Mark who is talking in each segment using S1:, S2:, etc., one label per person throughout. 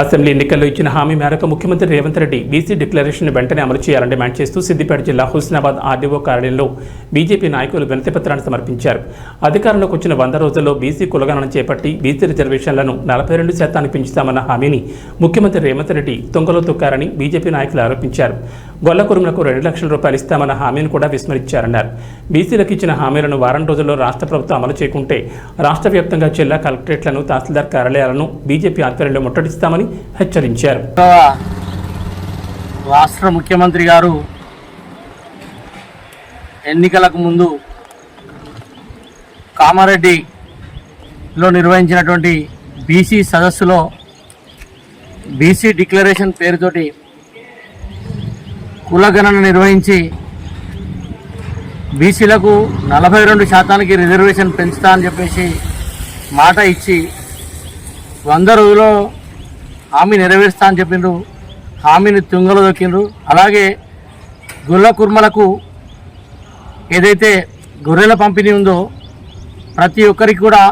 S1: Assembly ఎన్నికల్లో ఇచ్చిన హామీ మేరకు ముఖ్యమంత్రి రేవంత్ రెడ్డి బీసీ డిక్లరేషన్ వెంటనే అమలు చేయాలని డిమాండ్ చేస్తూ సిద్దిపేట జిల్లా హుస్నాబాద్ ఆర్డీఓ కార్యాలయంలో బీజేపీ నాయకులు వినతిపత్రాన్ని సమర్పించారు. అధికారంలోకి వచ్చిన 100 రోజుల్లో బీసీ కులగణన చేపట్టి బీసీ రిజర్వేషన్లను 42% పెంచుతామన్న హామీని ముఖ్యమంత్రి రేవంత్ రెడ్డి తుంగలో తొక్కారని బీజేపీ నాయకులు ఆరోపించారు. గొల్ల కురుములకు 2 లక్షల రూపాయలు ఇస్తామన్న హామీని కూడా విస్మరించారన్నారు. బీసీలకు ఇచ్చిన హామీలను వారం రోజుల్లో రాష్ట్ర ప్రభుత్వం అమలు చేయకుంటే రాష్ట్ర వ్యాప్తంగా జిల్లా కలెక్టరేట్లను, తహసీల్దార్ కార్యాలయాలను బీజేపీ ఆధ్వర్యంలో ముట్టడిస్తామని హెచ్చరించారు.
S2: రాష్ట్ర ముఖ్యమంత్రి గారు ఎన్నికలకు ముందు కామారెడ్డిలో నిర్వహించినటువంటి బీసీ సదస్సులో బీసీ డిక్లరేషన్ పేరుతోటి కులగణన నిర్వహించి బీసీలకు 42% రిజర్వేషన్ పెంచుతా అని చెప్పేసి మాట ఇచ్చి 100 రోజుల్లో హామీ నెరవేరుస్తా అని చెప్పిండ్రు. హామీని తుంగలో దొక్కిండ్రు. అలాగే గొల్ల కుర్మలకు ఏదైతే గొర్రెల పంపిణీ ఉందో ప్రతి ఒక్కరికి కూడా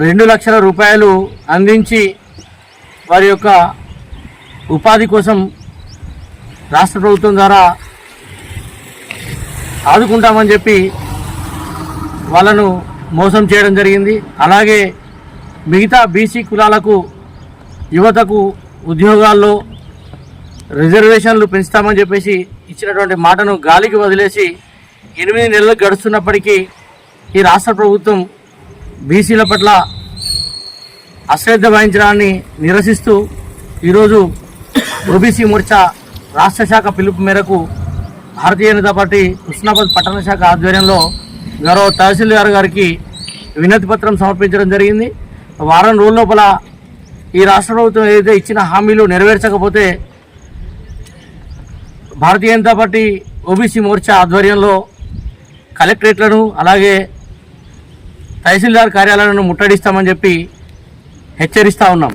S2: 2 లక్షల రూపాయలు అందించి వారి యొక్క ఉపాధి కోసం రాష్ట్ర ప్రభుత్వం ద్వారా ఆదుకుంటామని చెప్పి వాళ్ళను మోసం చేయడం జరిగింది. అలాగే మిగతా బీసీ కులాలకు, యువతకు ఉద్యోగాల్లో రిజర్వేషన్లు పెంచుతామని చెప్పేసి ఇచ్చినటువంటి మాటను గాలికి వదిలేసి 8 నెలలు గడుస్తున్నప్పటికీ ఈ రాష్ట్ర ప్రభుత్వం బీసీల పట్ల అశ్రద్ధ వహించడాన్ని నిరసిస్తూ ఈరోజు ఓబీసీ మోర్చా రాష్ట్ర శాఖ పిలుపు మేరకు భారతీయ జనతా పార్టీ హుస్నాబాద్ పట్టణ శాఖ ఆధ్వర్యంలో గౌరవ తహసీల్దార్ గారికి వినతి పత్రం సమర్పించడం జరిగింది. వారం రోజుల లోపల ఈ రాష్ట్ర ప్రభుత్వం ఏదైతే ఇచ్చిన హామీలు నెరవేర్చకపోతే భారతీయ జనతా పార్టీ ఓబీసీ మోర్చా ఆధ్వర్యంలో కలెక్టరేట్లను, అలాగే తహసీల్దార్ కార్యాలయాలను ముట్టడిస్తామని చెప్పి హెచ్చరిస్తూ ఉన్నాం.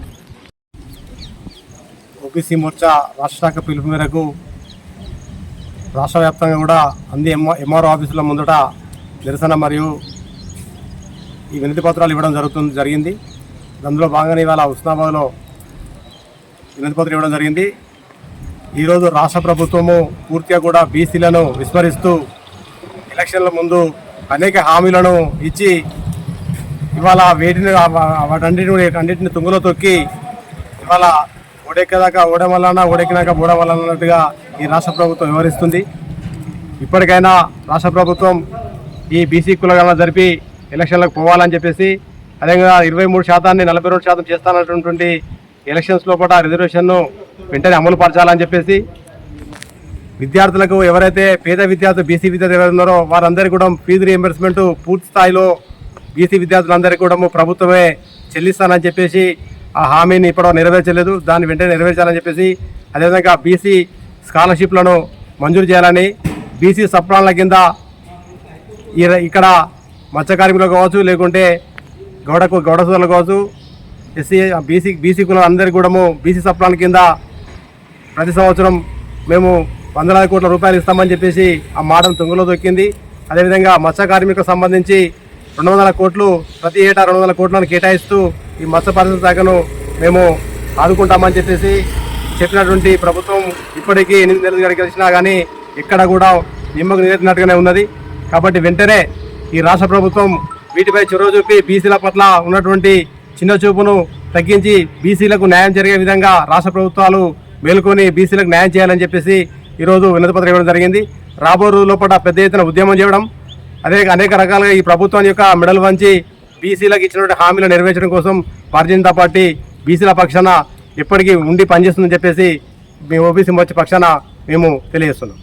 S3: ఓబీసీ మోర్చా రాష్ట్ర శాఖ పిలుపు మేరకు రాష్ట్ర వ్యాప్తంగా కూడా అన్ని ఎంఆర్ఓ ఆఫీసుల ముందట నిరసన మరియు ఈ వినతి పత్రాలు ఇవ్వడం జరిగింది. అందులో భాగంగానే ఇవాళ హుస్నాబాద్లో వినతి పత్రం ఇవ్వడం జరిగింది. ఈరోజు రాష్ట్ర ప్రభుత్వము పూర్తిగా కూడా బీసీలను విస్మరిస్తూ ఎలక్షన్ల ముందు అనేక హామీలను ఇచ్చి ఇవాళ వాటన్నిటిని తుంగలో తొక్కి ఇవాళ ఓడెక్కేదాకా ఓడమల్లన్నా, ఓడెక్కినాక బూడమల్లన్నట్టుగా ఈ రాష్ట్ర ప్రభుత్వం వ్యవహరిస్తుంది. ఇప్పటికైనా రాష్ట్ర ప్రభుత్వం ఈ బీసీ కులగణన జరిపి ఎలక్షన్లకు పోవాలని చెప్పేసి, అదేవిధంగా 23% 42% చేస్తానటువంటి ఎలక్షన్స్ లోపల రిజర్వేషన్ను వెంటనే అమలు పరచాలని చెప్పేసి, విద్యార్థులకు ఎవరైతే పేద విద్యార్థులు బీసీ విద్యార్థులు ఎవరు ఉన్నారో వారందరికీ కూడా ఫీజు రీఎంబర్స్మెంట్ పూర్తి స్థాయిలో బీసీ విద్యార్థులందరికీ కూడా ప్రభుత్వమే చెల్లిస్తానని చెప్పేసి ఆ హామీని ఇప్పుడు నెరవేర్చలేదు. దాన్ని వెంటనే నెరవేర్చాలని చెప్పేసి, అదేవిధంగా బీసీ స్కాలర్షిప్లను మంజూరు చేయాలని, బీసీ సప్లాన్ల కింద ఇక్కడ మత్స్య కార్మికులు కావచ్చు, లేకుంటే గౌడ సోదరులు కావచ్చు, బీసీ కులం అందరికీ కూడా బీసీ సప్లాన్ కింద ప్రతి సంవత్సరం మేము 100 కోట్ల రూపాయలు ఇస్తామని చెప్పేసి ఆ మాటను తుంగలో దొక్కింది. అదేవిధంగా మత్స్య కార్మికులకు సంబంధించి 200 కోట్లు ప్రతి ఏటా 200 కోట్లను కేటాయిస్తూ ఈ మత్స్య పరిశ్రమ శాఖను మేము ఆదుకుంటామని చెప్పేసి చెప్పినటువంటి ప్రభుత్వం ఇప్పటికీ 8 నెలలు గడిచినా కానీ ఎక్కడ కూడా నిమ్మకు నీరెత్తినట్టుగానే ఉన్నది. కాబట్టి వెంటనే ఈ రాష్ట్ర ప్రభుత్వం వీటిపై చొరవ చూపి బీసీల పట్ల ఉన్నటువంటి చిన్న చూపును తగ్గించి బీసీలకు న్యాయం జరిగే విధంగా రాష్ట్ర ప్రభుత్వాలు మేలుకొని బీసీలకు న్యాయం చేయాలని చెప్పేసి ఈరోజు వినతిపత్రం ఇవ్వడం జరిగింది. రాబో రోజుల్లోపల పెద్ద ఎత్తున ఉద్యమం చేయడం, అనేక రకాలుగా ఈ ప్రభుత్వం యొక్క మెడలు వంచి బీసీలకు ఇచ్చినటువంటి హామీలు నెరవేర్చడం కోసం భారతీయ జనతా పార్టీ బీసీల పక్షాన ఎప్పటికీ ఉండి పనిచేస్తుందని చెప్పేసి మేము ఓబీసీ మోర్చా పక్షాన మేము తెలియజేస్తున్నాం.